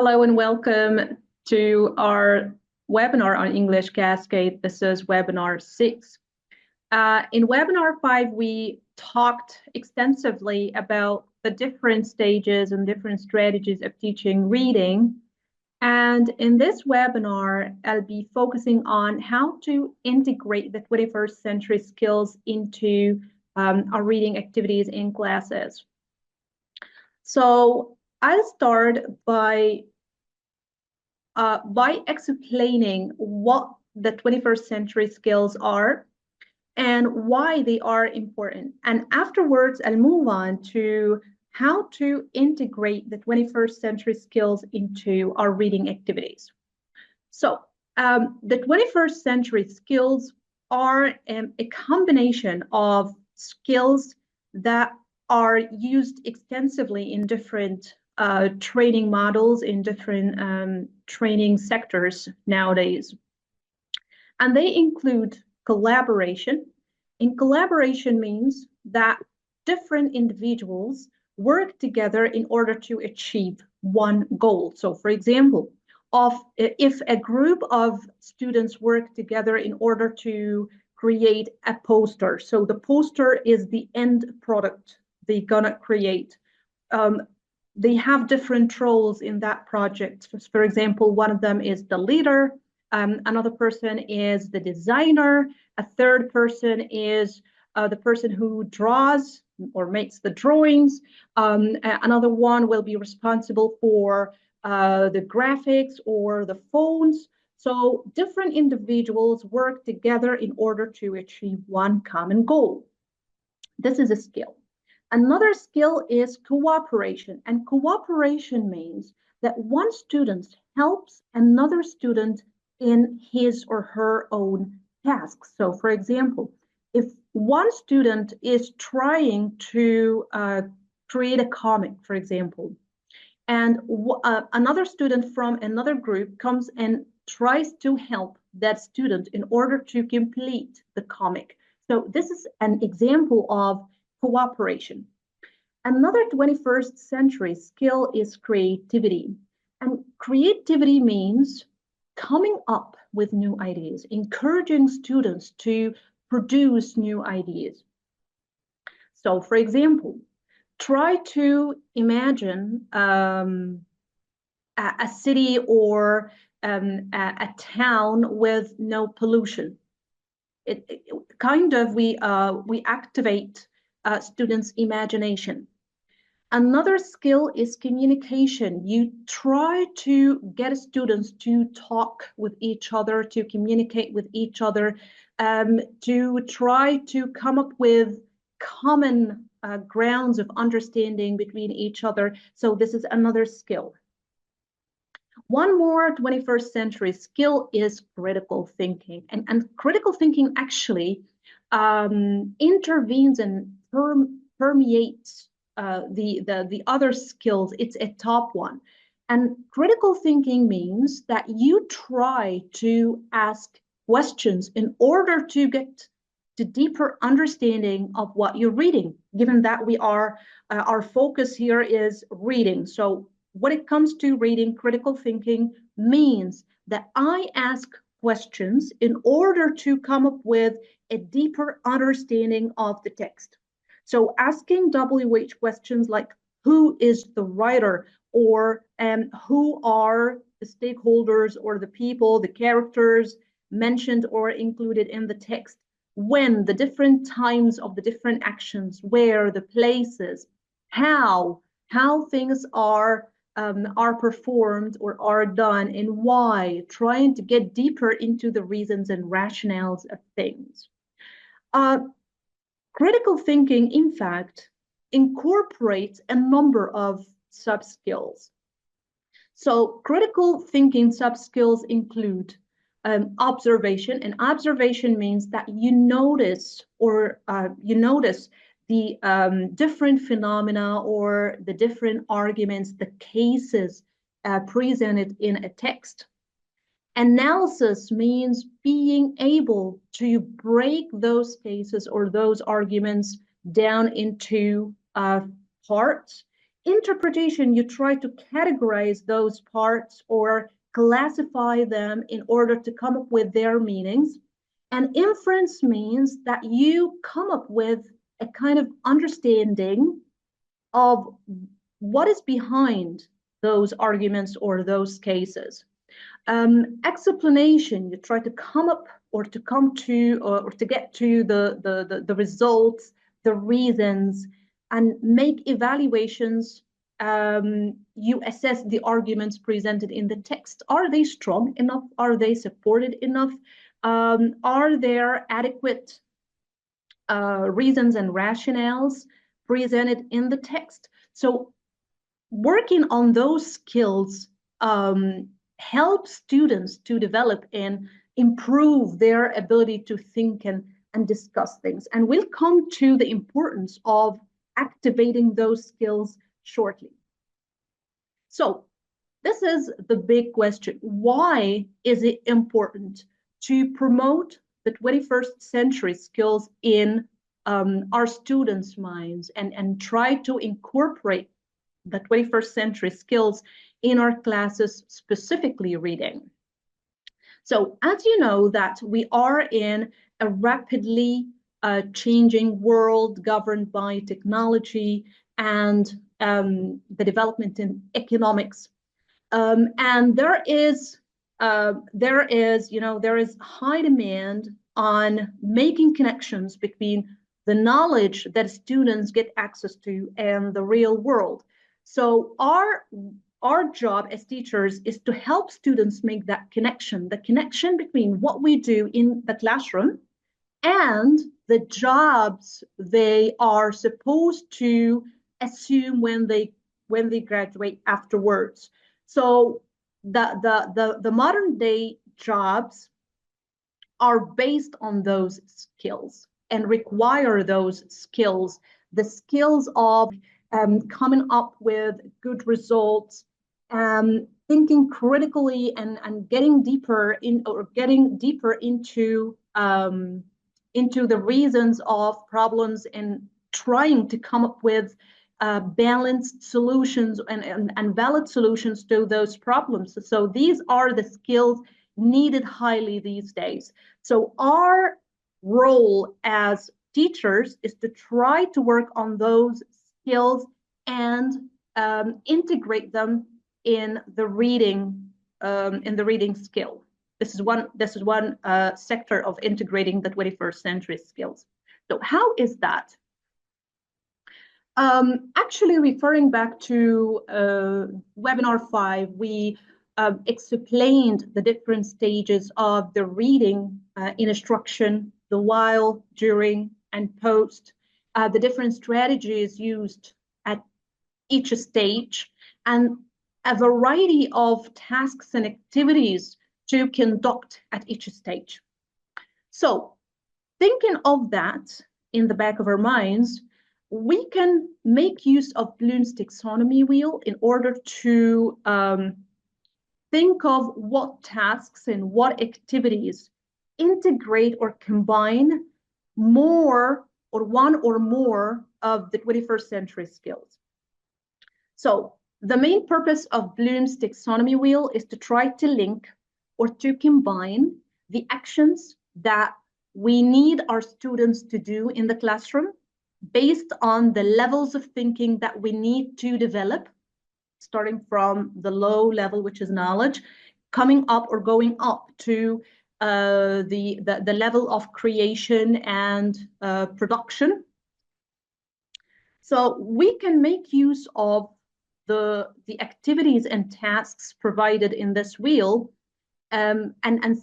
Hello and welcome to our webinar on English Cascade. This is webinar 6. In webinar 5, we talked extensively about the different stages and different strategies of teaching reading. And in this webinar, I'll be focusing on how to integrate the 21st century skills into our reading activities in classes. So I'll start by explaining what the 21st century skills are and why they are important. And afterwards, I'll move on to how to integrate the 21st century skills into our reading activities. So the 21st century skills are a combination of skills that are used extensively in different training models, in different training sectors nowadays. And they include collaboration. And collaboration means that different individuals work together in order to achieve one goal. So for example, if a group of students work together in order to create a poster, so the poster is the end product they're gonna create. They have different roles in that project. For example, one of them is the leader, another person is the designer, a third person is the person who draws or makes the drawings, another one will be responsible for the graphics or the phones. So different individuals work together in order to achieve one common goal. This is a skill. Another skill is cooperation, and cooperation means that one student helps another student in his or her own tasks. So for example, if one student is trying to create a comic, for example, and another student from another group comes and tries to help that student in order to complete the comic. So this is an example of cooperation. Another 21st century skill is creativity. And creativity means coming up with new ideas, encouraging students to produce new ideas. So for example, try to imagine a city or a town with no pollution. We activate students' imagination. Another skill is communication. You try to get students to talk with each other, to communicate with each other, to try to come up with common grounds of understanding between each other. So this is another skill. One more 21st century skill is critical thinking. And critical thinking actually intervenes and permeates the other skills. It's a top one. And critical thinking means that you try to ask questions in order to get to deeper understanding of what you're reading, given that we are our focus here is reading. So when it comes to reading, critical thinking means that I ask questions in order to come up with a deeper understanding of the text. So asking WH questions like who is the writer, or who are the stakeholders or the people, the characters mentioned or included in the text, when, the different times of the different actions, where, the places, how things are performed or are done, and why, trying to get deeper into the reasons and rationales of things. Critical thinking, in fact, incorporates a number of sub-skills. So critical thinking sub-skills include observation, and observation means that you notice the different phenomena or the different arguments, the cases presented in a text. Analysis means being able to break those cases or those arguments down into parts Interpretation, you try to categorize those parts or classify them in order to come up with their meanings. And inference means that you come up with a kind of understanding of what is behind those arguments or those cases. Explanation, you try to come up or to come to or to get to the results, the reasons, and make evaluations. You assess the arguments presented in the text. Are they strong enough? Are they supported enough? Are there adequate reasons and rationales presented in the text? So working on those skills helps students to develop and improve their ability to think and discuss things. And we'll come to the importance of activating those skills shortly. So this is the big question. Why is it important to promote the 21st century skills in our students' minds and try to incorporate the 21st century skills in our classes, specifically reading? So as you know that we are in a rapidly changing world governed by technology and the development in economics. And there is high demand on making connections between the knowledge that students get access to and the real world. So our job as teachers is to help students make that connection, the connection between what we do in the classroom and the jobs they are supposed to assume when they graduate afterwards. So the modern day jobs are based on those skills and require those skills, the skills of coming up with good results, thinking critically and getting deeper into the reasons of problems and trying to come up with balanced solutions and valid solutions to those problems. So these are the skills needed highly these days. So our role as teachers is to try to work on those skills and integrate them in the reading skill. This is one sector of integrating the 21st century skills. So how is that? Actually, referring back to webinar 5, we explained the different stages of the reading instruction, the while, during, and post, the different strategies used at each stage, and a variety of tasks and activities to conduct at each stage. So, thinking of that in the back of our minds, we can make use of Bloom's taxonomy wheel in order to think of what tasks and what activities integrate or combine more or one or more of the 21st century skills. So the main purpose of Bloom's taxonomy wheel is to try to link or to combine the actions that we need our students to do in the classroom based on the levels of thinking that we need to develop, starting from the low level, which is knowledge, coming up or going up to the level of creation and production. So we can make use of the activities and tasks provided in this wheel and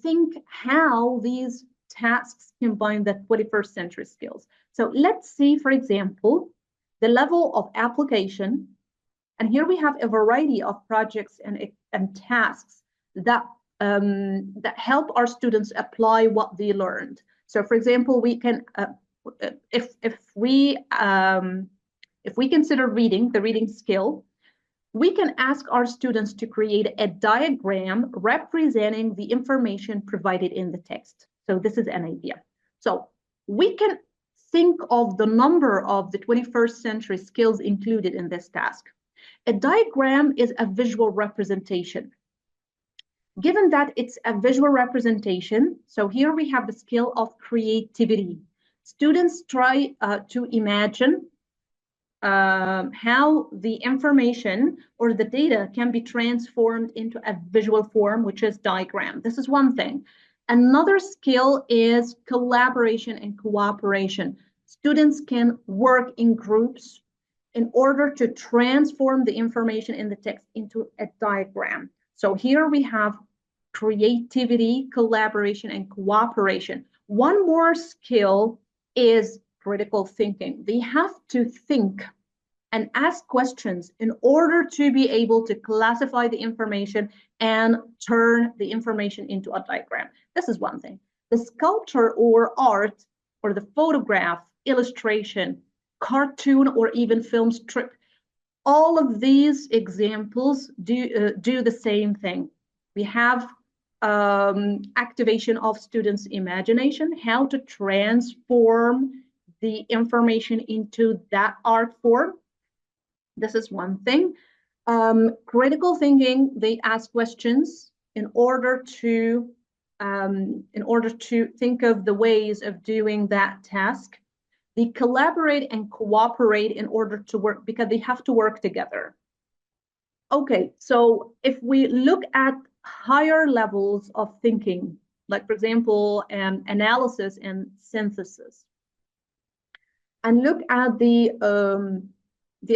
think how these tasks combine the 21st century skills. So let's see, for example, the level of application. And here we have a variety of projects and tasks that help our students apply what they learned. So, for example, we can, if we consider reading, the reading skill, we can ask our students to create a diagram representing the information provided in the text. So this is an idea. So we can think of the number of the 21st century skills included in this task. A diagram is a visual representation. Given that it's a visual representation, so here we have the skill of creativity. Students try to imagine how the information or the data can be transformed into a visual form, which is diagram. This is one thing. Another skill is collaboration and cooperation. Students can work in groups in order to transform the information in the text into a diagram. So here we have creativity, collaboration, and cooperation. One more skill is critical thinking. They have to think and ask questions in order to be able to classify the information and turn the information into a diagram. This is one thing. The sculpture or art or the photograph, illustration, cartoon, or even film strip, all of these examples do the same thing. We have activation of students' imagination, how to transform the information into that art form. This is one thing. Critical thinking, they ask questions in order to think of the ways of doing that task. They collaborate and cooperate in order to work because they have to work together. Okay, so if we look at higher levels of thinking, like for example, analysis and synthesis, and look at the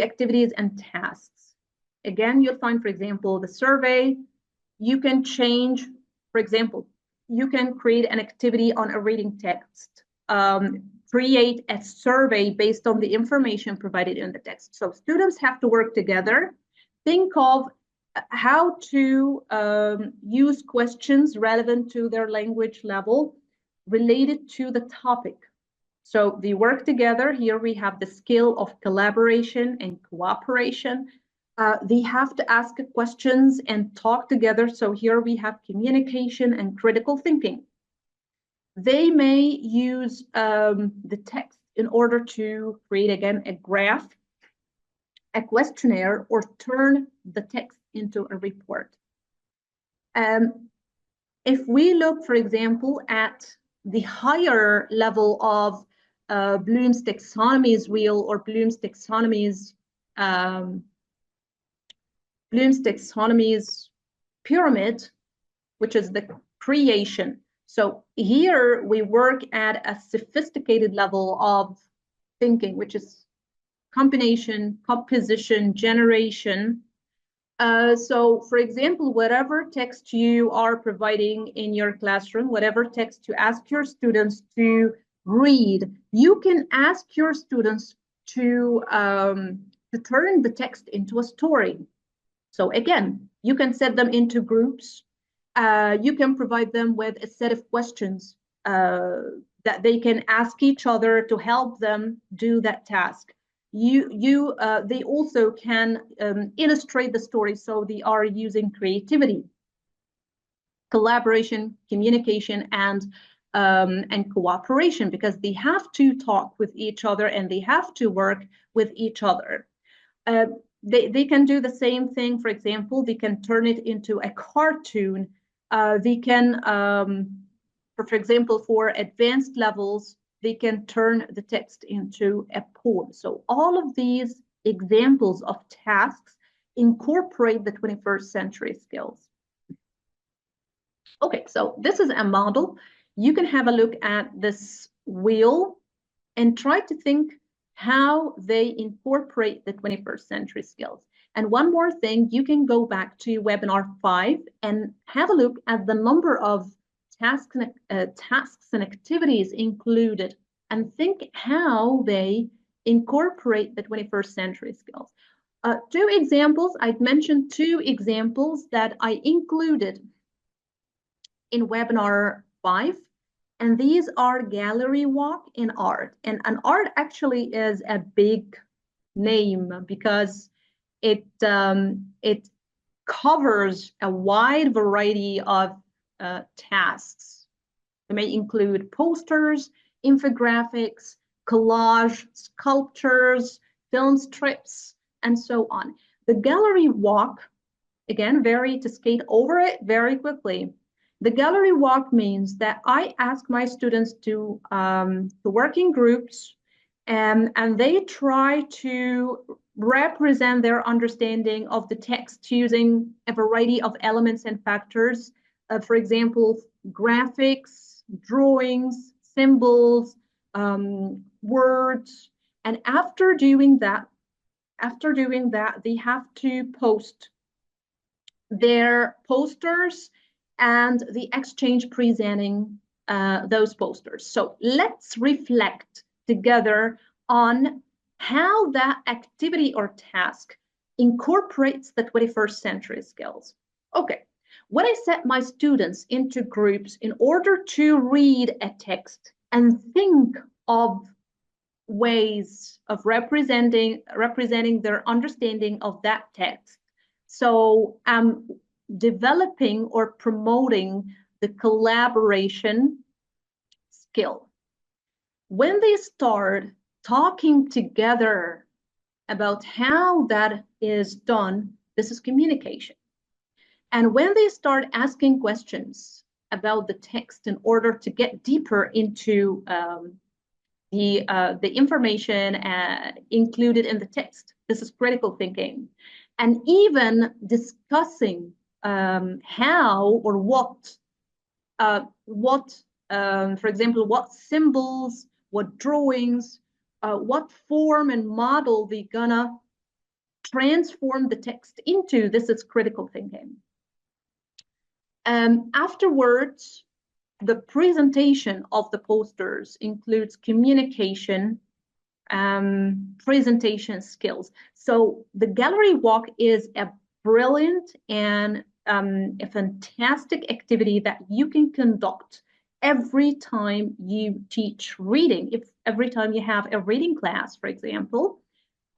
activities and tasks. Again, you'll find, for example, the survey, you can change, for example, you can create an activity on a reading text, create a survey based on the information provided in the text. So students have to work together, think of how to use questions relevant to their language level related to the topic. So they work together. Here we have the skill of collaboration and cooperation. They have to ask questions and talk together. So here we have communication and critical thinking. They may use the text in order to create, again, a graph, a questionnaire, or turn the text into a report. If we look, for example, at the higher level of Bloom's taxonomy's wheel or Bloom's taxonomy's pyramid, which is the creation. So here we work at a sophisticated level of thinking, which is combination, composition, generation. So for example, whatever text you are providing in your classroom, whatever text you ask your students to read, you can ask your students to turn the text into a story. So again, you can set them into groups. You can provide them with a set of questions that they can ask each other to help them do that task. They also can illustrate the story, so they are using creativity, collaboration, communication, and cooperation, because they have to talk with each other and they have to work with each other. They can do the same thing. For example, they can turn it into a cartoon. They can, for example, for advanced levels, they can turn the text into a poem. So all of these examples of tasks incorporate the 21st century skills. Okay, so this is a model. You can have a look at this wheel and try to think how they incorporate the 21st century skills. And one more thing, you can go back to webinar 5 and have a look at the number of tasks and activities included, and think how they incorporate the 21st century skills. Two examples, I'd mentioned two examples that I included in webinar 5, and these are gallery walk and art. And an art actually is a big name because it covers a wide variety of tasks. It may include posters, infographics, collage, sculptures, film strips, and so on. The gallery walk, again, to skate over it very quickly. The gallery walk means that I ask my students to work in groups, and they try to represent their understanding of the text using a variety of elements and factors. For example, graphics, drawings, symbols, words. And after doing that, they have to post their posters and the exchange presenting those posters. So let's reflect together on how that activity or task incorporates the 21st century skills. Okay, when I set my students into groups in order to read a text and think of ways of representing their understanding of that text. So I'm developing or promoting the collaboration skill. When they start talking together about how that is done, this is communication. And when they start asking questions about the text in order to get deeper into the information included in the text, this is critical thinking. And even discussing how or what, for example, what symbols, what drawings, what form and model they're gonna transform the text into. This is critical thinking. Afterwards, the presentation of the posters includes communication, presentation skills. So the gallery walk is a brilliant and a fantastic activity that you can conduct every time you teach reading. If every time you have a reading class, for example.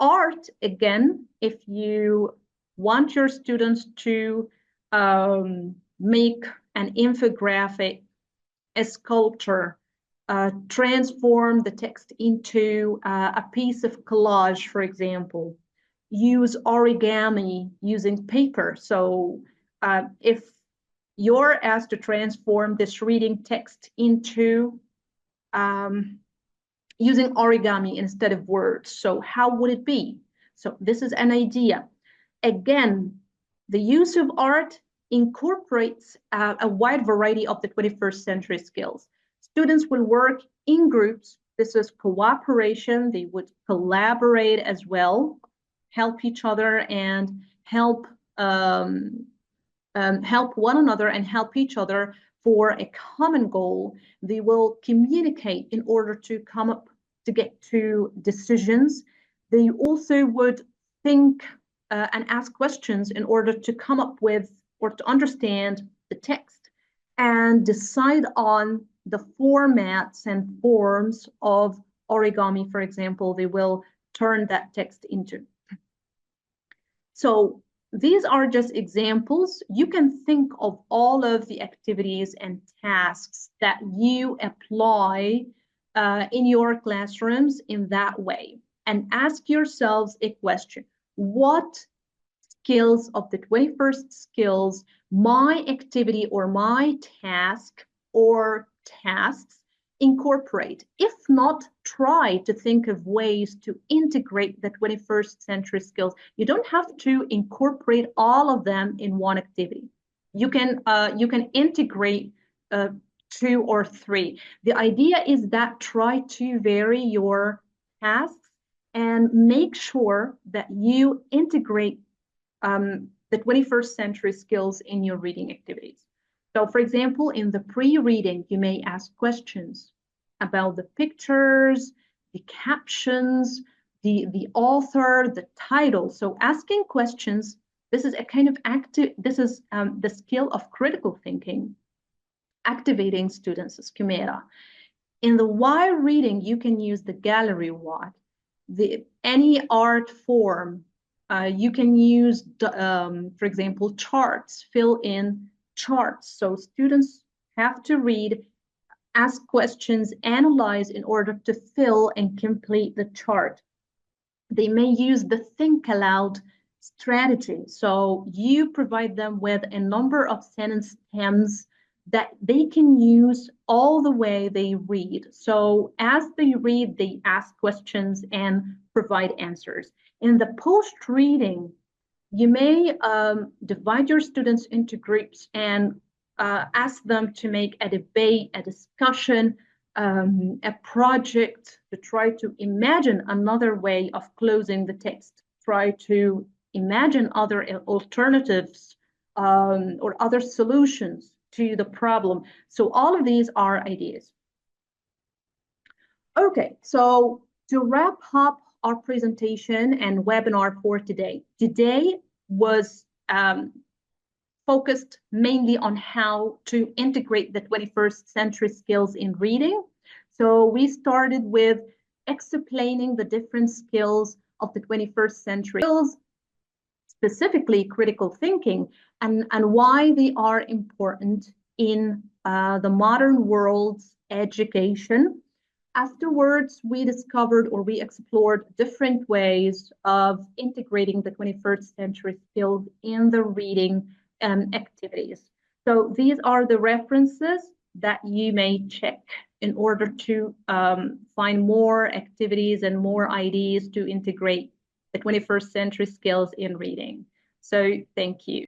Art, again, if you want your students to make an infographic, a sculpture, transform the text into a piece of collage, for example. Use origami using paper. So if you're asked to transform this reading text into using origami instead of words, so how would it be? So this is an idea. Again, the use of art incorporates a wide variety of the 21st century skills. Students will work in groups. This is cooperation. They would collaborate as well, help each other and help one another and help each other for a common goal. They will communicate in order to get to decisions. They also would think and ask questions in order to come up with or to understand the text and decide on the formats and forms of origami, for example, they will turn that text into. So these are just examples. You can think of all of the activities and tasks that you apply in your classrooms in that way, and ask yourselves a question. What skills of the 21st skills my activity or my task or tasks incorporate? If not, try to think of ways to integrate the 21st century skills. You don't have to incorporate all of them in one activity. You can integrate 2 or 3. The idea is that try to vary your tasks and make sure that you integrate the 21st century skills in your reading activities. So for example, in the pre-reading, you may ask questions about the pictures, the captions, the author, the title. So asking questions, this is a kind of the skill of critical thinking, activating students' chimera. In the while reading, you can use the gallery walk, any art form. You can use, for example, charts, fill in charts. So students have to read, ask questions, analyze in order to fill and complete the chart. They may use the think aloud strategy. So you provide them with a number of sentence stems that they can use all the way they read. So as they read, they ask questions and provide answers. In the post-reading, you may divide your students into groups and ask them to make a debate, a discussion, a project to try to imagine another way of closing the text, try to imagine other alternatives or other solutions to the problem. So all of these are ideas. Okay, so to wrap up our presentation and webinar for today, today was focused mainly on how to integrate the 21st century skills in reading. So we started with explaining the different skills of the 21st century skills, specifically critical thinking, and why they are important in the modern world's education. Afterwards, we discovered or we explored different ways of integrating the 21st century skills in the reading activities. So these are the references that you may check in order to find more activities and more ideas to integrate the 21st century skills in reading. So thank you.